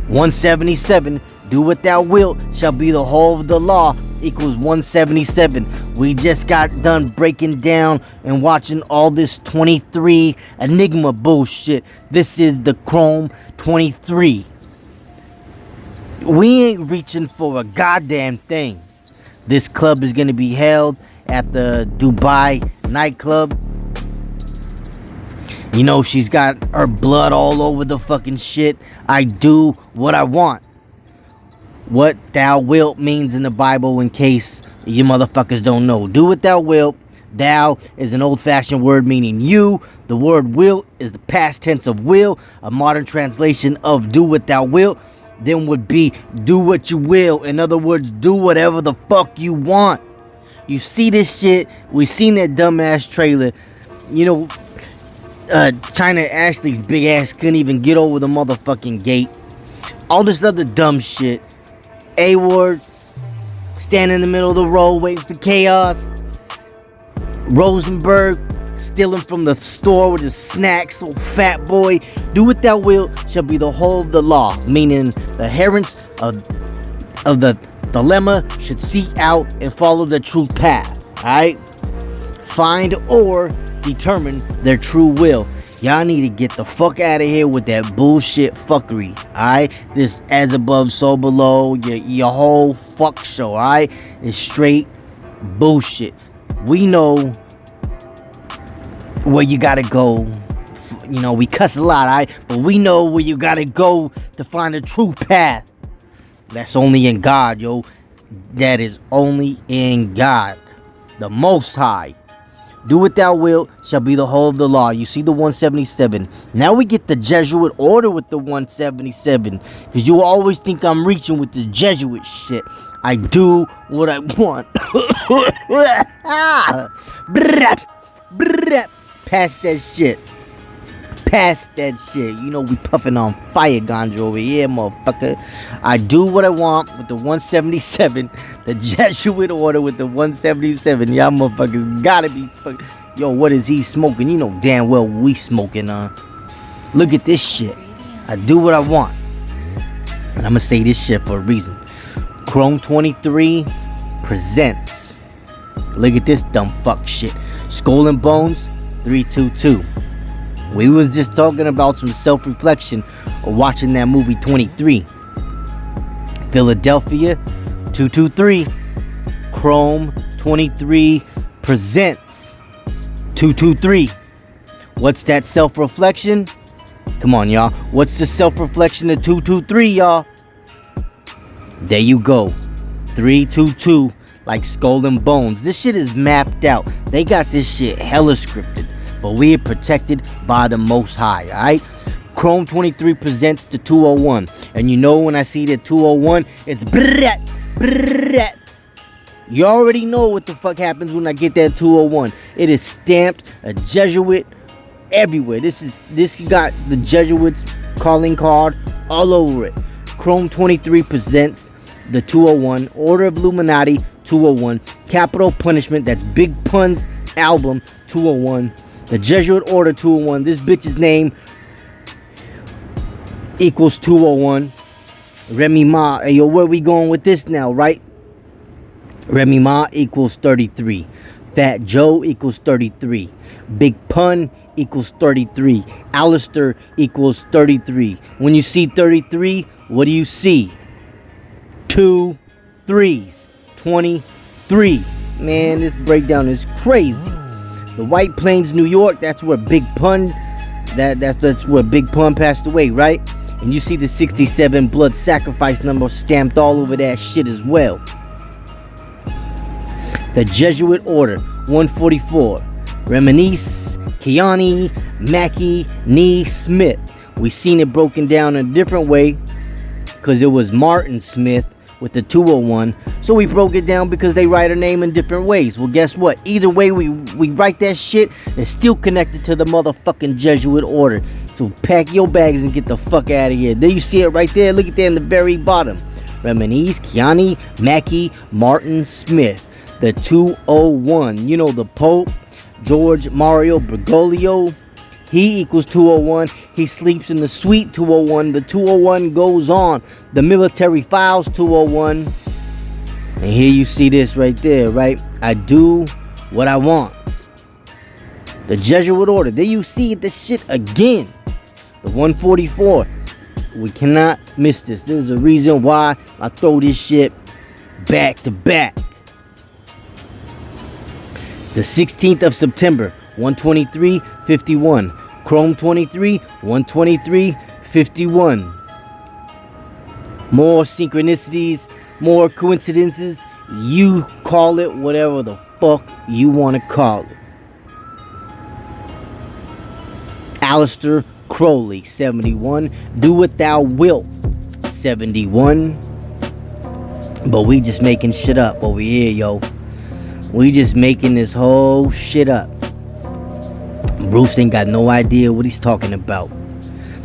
177. Do what thou wilt shall be the whole of the law equals 177. We just got done breaking down and watching all this 23 Enigma bullshit. This is the Chrome 23. We ain't reaching for a goddamn thing. This club is going to be held at the Dubai nightclub. You know, she's got her blood all over the fucking shit. I do what I want. What thou wilt means in the Bible, in case you motherfuckers don't know. Do what thou wilt. Thou is an old-fashioned word meaning you. The word will is the past tense of will. A modern translation of do what thou wilt then would be do what you will. In other words, do whatever the fuck you want. You see this shit. We seen that dumbass trailer. You know, China Ashley's big ass couldn't even get over the motherfucking gate. All this other dumb shit. A-Ward standing in the middle of the road waiting for chaos. Rosenberg stealing from the store with his snacks. So fat boy. Do what thou wilt shall be the whole of the law. Meaning the adherents of the dilemma should seek out and follow the true path. Alright? Find or determine their true will. Y'all need to get the fuck out of here with that bullshit fuckery, alright? This as above, so below, your whole fuck show, alright? It's straight bullshit. We know where you gotta go. You know, we cuss a lot, alright? But we know where you gotta go to find the true path. That's only in God, yo. That is only in God. The Most High. Do what thou wilt shall be the whole of the law. You see the 177. Now we get the Jesuit order with the 177. Because you always think I'm reaching with this Jesuit shit. I do what I want. Pass that shit. Pass that shit. You know we puffing on fire ganja over here, motherfucker. I do what I want with the 177. The Jesuit order with the 177. Y'all motherfuckers gotta be fucking. Yo, what is he smoking? You know damn well we smoking on. Look at this shit. I do what I want. And I'm gonna say this shit for a reason. Chrome 23 presents. Look at this dumb fuck shit. Skull and Bones 322. We was just talking about some self-reflection or watching that movie 23. Philadelphia 223. Chrome 23 presents 223. What's that self-reflection? Come on, y'all. What's the self-reflection of 223, y'all? There you go. 322, like Skull and Bones. This shit is mapped out. They got this shit hella scripted. But we are protected by the Most High, alright? Chrome 23 presents the 201. And you know when I see the 201, it's brrrrat, brrrrat. You already know what the fuck happens when I get that 201. It is stamped a Jesuit everywhere. This got the Jesuits calling card all over it. Chrome 23 presents the 201, Order of Illuminati 201, Capital Punishment, that's Big Pun's album 201, the Jesuit Order 201, this bitch's name equals 201, Remy Ma, hey yo, where we going with this now, right? Remy Ma equals 33, Fat Joe equals 33, Big Pun equals 33, Alistair equals 33. When you see 33, what do you see? 2 3s, 23. Man, this breakdown is crazy. The White Plains, New York, that's where Big Pun, that's where Big Pun passed away, right? And you see the 67 blood sacrifice number stamped all over that shit as well. The Jesuit Order 144, Reminisce, Kiani, Mackey, Nee, Smith. We seen it broken down in a different way because it was Martin Smith with the 201. So we broke it down because they write her name in different ways. Well, guess what? Either way we write that shit, it's still connected to the motherfucking Jesuit Order. So pack your bags and get the fuck out of here. There you see it right there. Look at that in the very bottom. Reminisce, Kiani, Mackey, Martin Smith. The 201. You know the Pope, George Mario Bergoglio. He equals 201. He sleeps in the suite 201. The 201 goes on. The military files 201. And here you see this right there, right? I do what I want. The Jesuit Order. There you see this shit again. The 144. We cannot miss this. There's a reason why I throw this shit back to back. The 16th of September, 123.51. Chrome 23, 123.51. More synchronicities, more coincidences. You call it whatever the fuck you want to call it. Alistair Crowley, 71. Do What Thou Wilt, 71. But we just making shit up over here, yo. We just making this whole shit up. Bruce ain't got no idea what he's talking about.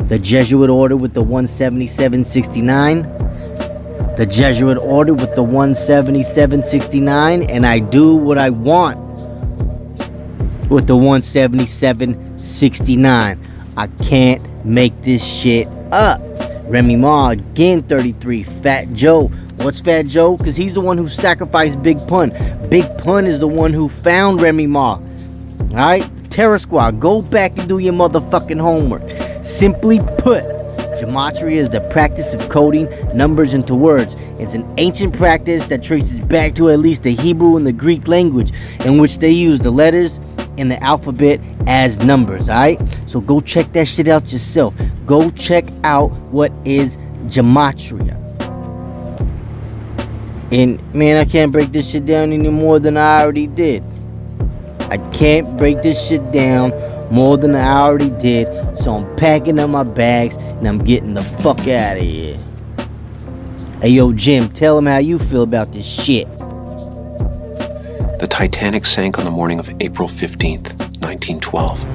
The Jesuit Order with the 177.69. The Jesuit Order with the 177.69. And I do what I want with the 177.69. I can't make this shit up. Remy Ma again, 33. Fat Joe. What's Fat Joe? Because he's the one who sacrificed Big Pun. Big Pun is the one who found Remy Ma. Alright? Terror Squad, go back and do your motherfucking homework. Simply put, gematria is the practice of coding numbers into words. It's an ancient practice that traces back to at least the Hebrew and the Greek language, in which they use the letters in the alphabet as numbers, alright? So go check that shit out yourself. Go check out what is gematria. And man, I can't break this shit down any more than I already did. I can't break this shit down more than I already did. So I'm packing up my bags and I'm getting the fuck out of here. Hey yo, Jim, tell him how you feel about this shit. The Titanic sank on the morning of April 15th, 1912.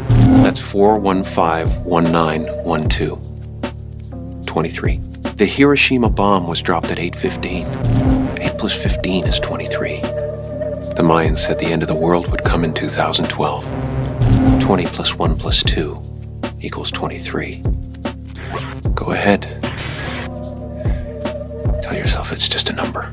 That's 4151912. 23. The Hiroshima bomb was dropped at 8:15. 8 plus 15 is 23. The Mayans said the end of the world would come in 2012. 20 plus 1 plus 2 equals 23. Go ahead. Tell yourself it's just a number.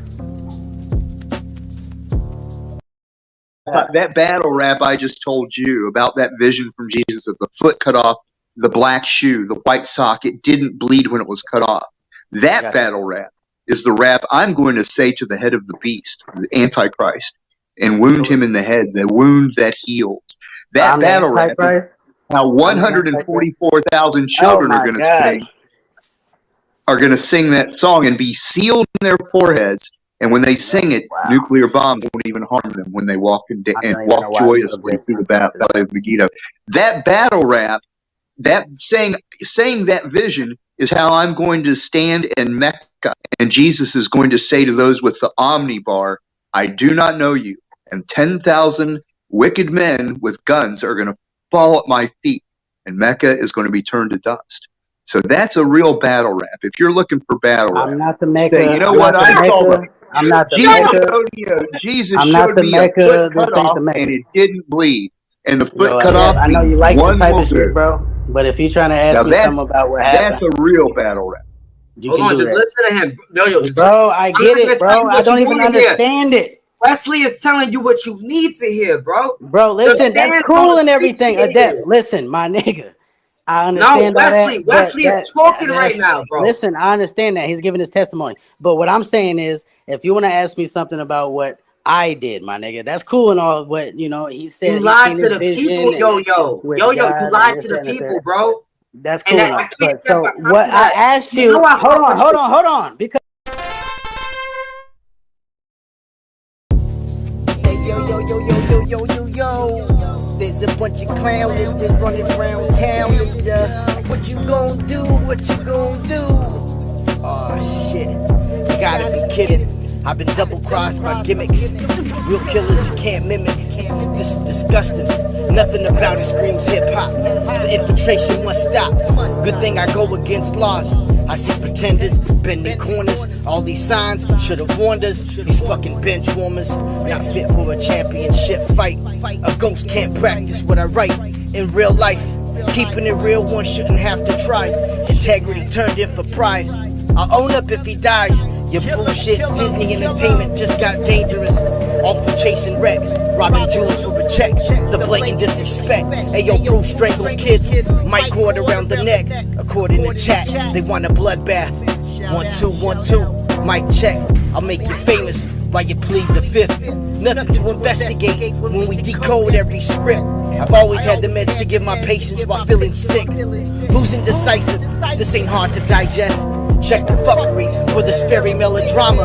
That battle rap I just told you about, that vision from Jesus of the foot cut off the black shoe, the white sock, it didn't bleed when it was cut off. That battle rap is the rap I'm going to say to the head of the beast, the Antichrist, and wound him in the head, the wound that heals. That battle rap is how 144,000 children are going to sing that song and be sealed in their foreheads. And when they sing it, nuclear bombs won't even harm them when they walk and walk joyously through the Valley of Megiddo. That battle rap, that saying that vision is how I'm going to stand in Mecca, and Jesus is going to say to those with the omnibar, I do not know you. And 10,000 wicked men with guns are going to fall at my feet, and Mecca is going to be turned to dust. So that's a real battle rap. If you're looking for battle rap, I'm not the Mecca. say, you know what I call them? I'm not the Jesus I'm not showed the me Mecca, a foot this cut ain't off, the Mecca. and it didn't bleed. And the foot Yo, cut off, I know you like this one type will of do. shit, bro. But if you're trying to Now ask me something about what happened, that's a real battle rap. you Hold can on, do just that. listen to him. Yo, just Bro, I I'm get not it, gonna tell bro. you I what don't you even wanna hear. understand it. Wesley is telling you what you need to hear, bro. Bro, The listen, that's fans cool don't and everything. appreciate Adept, it. listen, my nigga. I No, understand all that, Wesley. but Wesley is talking right now, bro. listen, I understand that. He's giving his testimony. But what I'm saying is, if you want to ask me something about what I did, my nigga, that's cool and all. What he said, You he lied seen to his the people, vision and with you God and lied this, to that, the and the people, third. bro. That's And cool I and all. can't But get so back what to I that. asked You you, know I hold fuck with you. on, because. Yo. There's a bunch of clowns that just running around town. And, what you gonna do? What you gonna do? Oh shit, you gotta be kidding. I've been double-crossed by gimmicks. Real killers you can't mimic. This is disgusting. Nothing about it screams hip-hop. The infiltration must stop. Good thing I go against laws. I see pretenders, bending corners. All these signs should have warned us. These fucking bench warmers, not fit for a championship fight. A ghost can't practice what I write in real life. Keeping it real, one shouldn't have to try. Integrity turned in for pride. I'll own up if he dies. Your bullshit Disney entertainment just got dangerous. Off for chasing wreck, robbing jewels for a check. The blatant disrespect. Ayo, Bruce strangles kids. Mic cord around the neck. According to chat, they want a bloodbath. 1 2 1 2. Mic check. I'll make you famous while you plead the fifth. Nothing to investigate when we decode every script. I've always had the meds to give my patients while feeling sick. Who's indecisive? This ain't hard to digest. Check the fuckery for this fairy melodrama.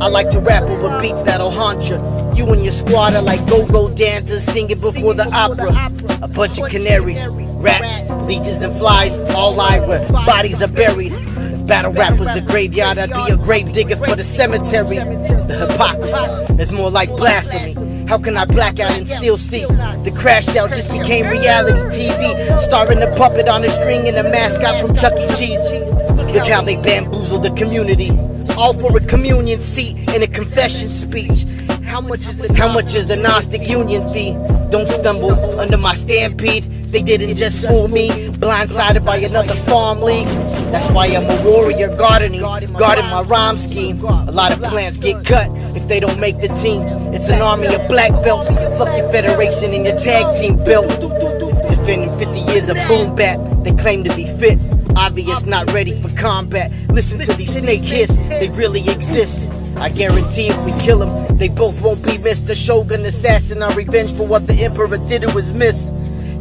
I like to rap over beats that'll haunt you. You and your squad are like go-go dancers singing before the opera. A bunch of canaries, rats, leeches and flies, all lie where bodies are buried. If battle rap was a graveyard, I'd be a grave digger for the cemetery. The hypocrisy is more like blasphemy. How can I black out and still see? The crash out just became reality TV. Starring a puppet on a string and a mascot from Chuck E. Cheese. Look how they bamboozle the community. All for a communion seat and a confession speech. How much is the Gnostic union fee? Don't stumble under my stampede. They didn't just fool me, blindsided by another farm league. That's why I'm a warrior guarding my rhyme scheme. A lot of plants get cut if they don't make the team. It's an army of black belts. Fuck your federation and your tag team belt. Defending 50 years of boom bap. They claim to be fit. Obvious, not ready for combat. Listen to these snake hiss, they really exist. I guarantee if we kill them, they both won't be missed. The Shogun assassin on revenge for what the Emperor did, it was miss.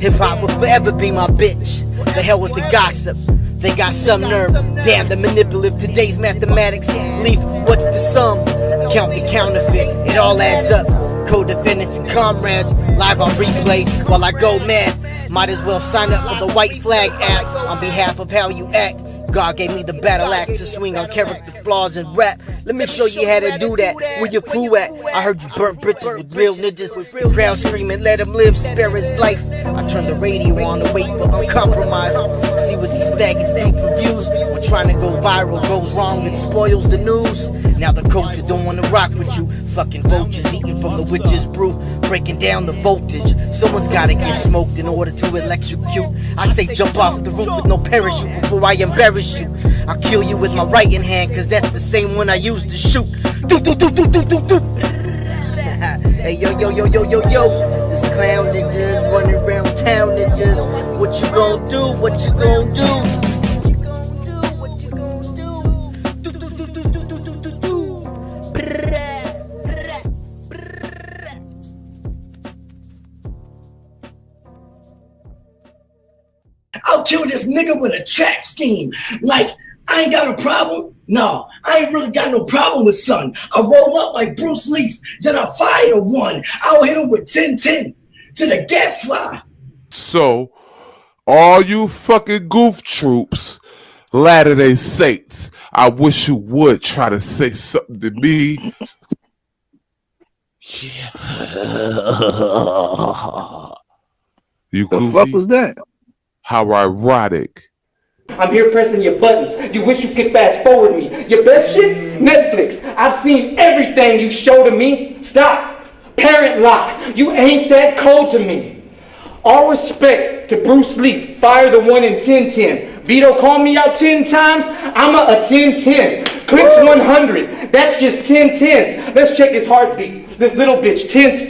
Hip-hop will forever be my bitch. The hell with the gossip, they got some nerve. Damn the manipulative, today's mathematics. Leaf, what's the sum? Count the counterfeit, it all adds up. Co-defendants and comrades, live on replay while I go mad. Might as well sign up for the White Flag app on behalf of how you act. God gave me the battle axe to swing on character flaws and rap. Let me show you how to do that. Where your crew at? I heard you burnt bridges with real ninjas. The crowd screaming, let him live, spare his life. I turn the radio on to wait for uncompromised. See what these faggots do for views. When trying to go viral goes wrong, it spoils the news. Now the culture don't wanna rock with you. Fucking vultures eating from the witch's brew, breaking down the voltage. Someone's gotta get smoked in order to electrocute. I say jump off the roof with no parachute before I embarrass you. I'll kill you with my right hand, cause that's the same one I used to shoot. Hey yo. This clown that just running around town ninjas. What you gon' do? What you gon' do? I'll kill this nigga with a trap scheme. Like, I ain't got a problem. No, I ain't really got no problem with son. I roll up like Bruce Lee, then I fire a one. I'll hit him with 10-10 to the gap fly. So, all you fucking goof troops, Latter-day Saints, I wish you would try to say something to me. Yeah. You goofy? The fuck was that? How ironic. I'm here pressing your buttons. You wish you could fast forward me. Your best shit? Netflix. I've seen everything you show to me. Stop. Parent lock. You ain't that cold to me. All respect to Bruce Lee. Fire the one in 10-10. Vito called me out 10 times. I'm a 10-10. Clips 100. That's just 10-10s. Let's check his heartbeat. This little bitch, tense.